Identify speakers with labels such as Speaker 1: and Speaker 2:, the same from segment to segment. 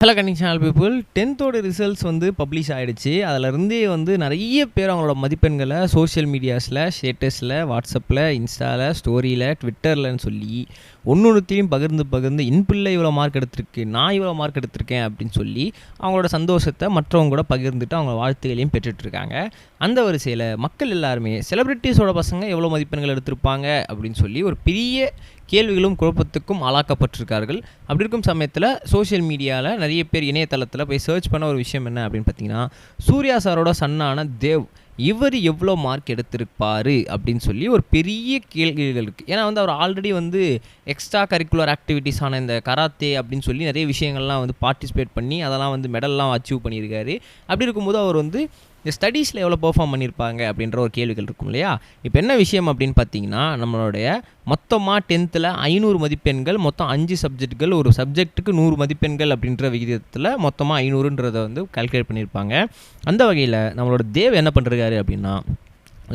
Speaker 1: Hello Canning channel people, 10th results வந்து publish ஆகிடுச்சு. அதிலருந்தே வந்து நிறைய பேர் அவங்களோட மதிப்பெண்களை சோஷியல் மீடியாஸில், ஸ்டேட்டஸில், வாட்ஸ்அப்பில், இன்ஸ்டாவில், ஸ்டோரியில், ட்விட்டர்லன்னு சொல்லி ஒன்றுத்தையும் பகிர்ந்து பிள்ளை இவ்வளோ மார்க் எடுத்திருக்கு, நான் இவ்வளோ மார்க் எடுத்திருக்கேன் அப்படின்னு சொல்லி அவங்களோட சந்தோஷத்தை மற்றவங்க கூட பகிர்ந்துட்டு அவங்க வாழ்த்துக்களையும் பெற்றுட்ருக்காங்க. அந்த வரிசையில் மக்கள் எல்லாருமே செலிப்ரிட்டிஸோட பசங்க எவ்வளோ மதிப்பெண்கள் எடுத்திருப்பாங்க அப்படின்னு சொல்லி ஒரு பெரிய கேள்விகளும் குழப்பத்துக்கும் ஆளாக்கப்பட்டிருக்கார்கள். அப்படி இருக்கும் சமயத்தில் சோஷியல் மீடியாவில் நிறைய பேர் இணையதளத்தில் போய் சர்ச் பண்ண ஒரு விஷயம் என்ன அப்படின்னு பார்த்தீங்கன்னா, சூர்யா சாரோட சன்னான தேவ் இவர் எவ்வளோ மார்க் எடுத்திருப்பார் அப்படின்னு சொல்லி ஒரு பெரிய கேள்விகள் இருக்குது. ஏன்னா வந்து அவர் ஆல்ரெடி வந்து எக்ஸ்ட்ரா கரிக்குலர் ஆக்டிவிட்டீஸான இந்த கராத்தே அப்படின்னு சொல்லி நிறைய விஷயங்கள்லாம் வந்து பார்ட்டிசிபேட் பண்ணி அதெல்லாம் வந்து மெடல்லாம் அச்சீவ் பண்ணியிருக்காரு. அப்படி இருக்கும்போது அவர் வந்து இந்த ஸ்டடீஸில் எவ்வளோ பெர்ஃபார்ம் பண்ணியிருப்பாங்க அப்படின்ற ஒரு கேள்விகள் இருக்கும் இல்லையா. இப்போ என்ன விஷயம் அப்படின்னு பார்த்தீங்கன்னா, நம்மளுடைய மொத்தமாக 10th 500 மதிப்பெண்கள், மொத்தம் 5 சப்ஜெக்ட்கள், ஒரு சப்ஜெக்ட்டுக்கு 100 மதிப்பெண்கள் அப்படின்ற விகிதத்தில் மொத்தமாக 500ன்றதை வந்து கால்குலேட் பண்ணியிருப்பாங்க. அந்த வகையில் நம்மளோட தேவ் என்ன பண்ணுறாரு அப்படின்னா,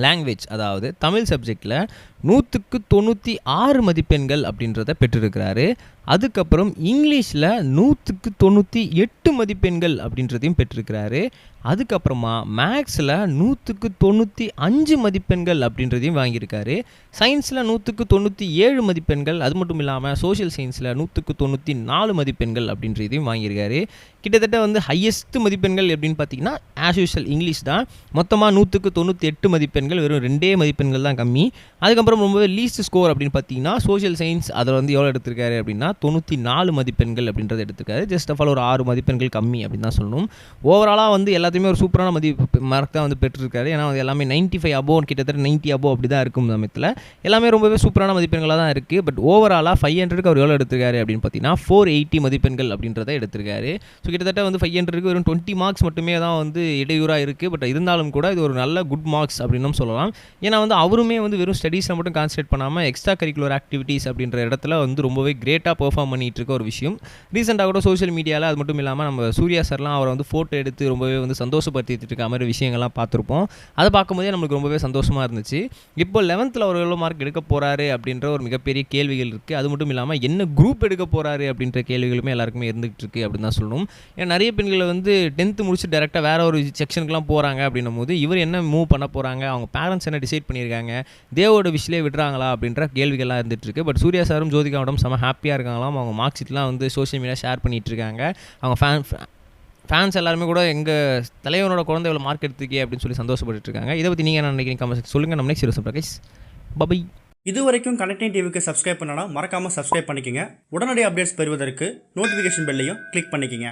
Speaker 1: லாங்குவேஜ் அதாவது தமிழ் சப்ஜெக்டில் 100க்கு 96 மதிப்பெண்கள் அப்படின்றத பெற்றிருக்கிறாரு. அதுக்கப்புறம் இங்கிலீஷில் 100க்கு 98 மதிப்பெண்கள் அப்படின்றதையும் பெற்றிருக்கிறாரு. அதுக்கப்புறமா மேக்ஸில் 100க்கு 95 மதிப்பெண்கள் அப்படின்றதையும் வாங்கியிருக்காரு. சயின்ஸில் 100க்கு 97 மதிப்பெண்கள், அது மட்டும் இல்லாமல் சோஷியல் சயின்ஸில் 100க்கு 94 மதிப்பெண்கள் அப்படின்றதையும் வாங்கியிருக்காரு. கிட்டத்தட்ட வந்து ஹையஸ்ட் மதிப்பெண்கள் எப்படின்னு பார்த்தீங்கன்னா ஆஸ் யூஷுவல் இங்கிலீஷ் தான். மொத்தமாக 100க்கு 98 மதிப்பெண்கள், வெறும் 2 மதிப்பெண்கள் தான் கம்மி. அதுக்கப்புறம் ரொம்பவே லீஸ்ட் ஸ்கோர் அப்படின்னு பார்த்தீங்கன்னா சோஷியல் சயின்ஸ் அதில் வந்து எவ்வளோ எடுத்திருக்காரு அப்படின்னா 94 மதிப்பெண்கள் அப்படின்றத எடுத்திருக்காரு. ஜஸ்ட் ஆஃப் ஆல் ஒரு 6 மதிப்பெண்கள் கம்மி அப்படின்னு தான் சொல்லணும். ஓவராலாக வந்து எல்லாத்தையுமே ஒரு சூப்பரான மார்க் தான் வந்து பெற்றிருக்காரு. ஏன்னா வந்து எல்லாமே 95 அபோவ், கிட்டத்தட்ட 90 அபோவ் அப்படி தான் இருக்கும் சமயத்தில். எல்லாமே ரொம்பவே சூப்பரான மதிப்பெண்களாக தான் இருக்குது. பட் ஓவராலாக 500க்கு அவர் எவ்வளோ எடுத்திருக்காரு அப்படின்னு பார்த்தீங்கன்னா 480 மதிப்பெண்கள் அப்படின்றத எடுத்திருக்காரு. ஸோ கிட்டத்தட்ட வந்து 500க்கு வெறும் 20 மார்க்ஸ் மட்டுமே தான் வந்து இடையூறாக இருக்குது. பட் இருந்தாலும் கூட இது ஒரு நல்ல குட் மார்க்ஸ் அப்படின்னும் சொல்லலாம். ஏன்னா வந்து அவருமே வந்து வெறும் ஸ்டடீஸில் மட்டும் கான்சன்ட்ரேட் பண்ணாமல் எக்ஸ்ட்ரா கரிக்குலர் ஆக்டிவிட்டீஸ் அப்படின்ற இடத்துல வந்து ரொம்பவே கிரேட்டாக பெர்ஃபார்ம் பண்ணிகிட்டு இருக்க ஒரு விஷயம். ரீசெண்டாக கூட சோஷியல் மீடியாவில் அது மட்டும் இல்லாமல் நம்ம சூர்யா சார்லாம் அவரை வந்து ஃபோட்டோ எடுத்து ரொம்பவே வந்து சந்தோஷப்படுத்திட்டு இருக்க மாதிரி விஷயங்கள்லாம் பார்த்துருப்போம். அதை பார்க்கும்போதே நம்மளுக்கு ரொம்பவே சந்தோஷமாக இருந்துச்சு. இப்போ 11th அவர் எவ்வளோ மார்க் எடுக்க போகிறாரு அப்படின்ற ஒரு மிகப்பெரிய கேள்விகள் இருக்குது. அது மட்டும் இல்லாமல் என்ன குரூப் எடுக்க போகிறாரு அப்படின்ற கேள்விகளுமே எல்லாருக்குமே இருந்துகிட்டு இருக்குது அப்படின்னு தான் சொல்லணும். ஏன்னா நிறைய பெண்களை வந்து 10th முடிச்சு டேரெக்டாக வேறு ஒரு செக்ஷனுக்குலாம் போகிறாங்க அப்படின்னும் போது இவர் என்ன மூவ் பண்ண போகிறாங்க, அவங்க பேரண்ட்ஸ் என்ன டிசைட் பண்ணியிருக்காங்க, தேவோட விஷலே விடுறாங்களா அப்படின்ற கேள்விகள்லாம் இருந்துகிட்ருக்கு. பட் சூர்யா சாரும் ஜோதிகாவோடும் செம ஹாப்பியாக இருக்காங்களாம். அவங்க மார்க் ஷீட்லாம் வந்து சோஷியல் மீடியா ஷேர் பண்ணிகிட்ருக்காங்க. அவங்க ஃபேன்ஸ் எல்லாருமே கூட எங்கள் தலைவனோட குழந்தை இவ்வளோ மார்க் எடுத்துக்கே அப்படின்னு சொல்லி சந்தோஷப்பட்டு இருக்காங்க. இதை பற்றி நீங்கள் என்ன நினைக்கிறீங்க? கமெண்ட் சொல்லுங்கள். நம்ம நெக்ஸ்ட் வீடியோ பிரகாஷ் பபை.
Speaker 2: இது வரைக்கும் கனெக்டிங் டிவிக்கு சப்ஸ்கிரைப் பண்ணனா மறக்காமல் சப்ஸ்கிரைப் பண்ணிக்கங்க. உடனடி அப்டேட்ஸ் பெறுவதற்கு நோட்டிஃபிகேஷன் பெல்லையும் கிளிக் பண்ணிக்கங்க.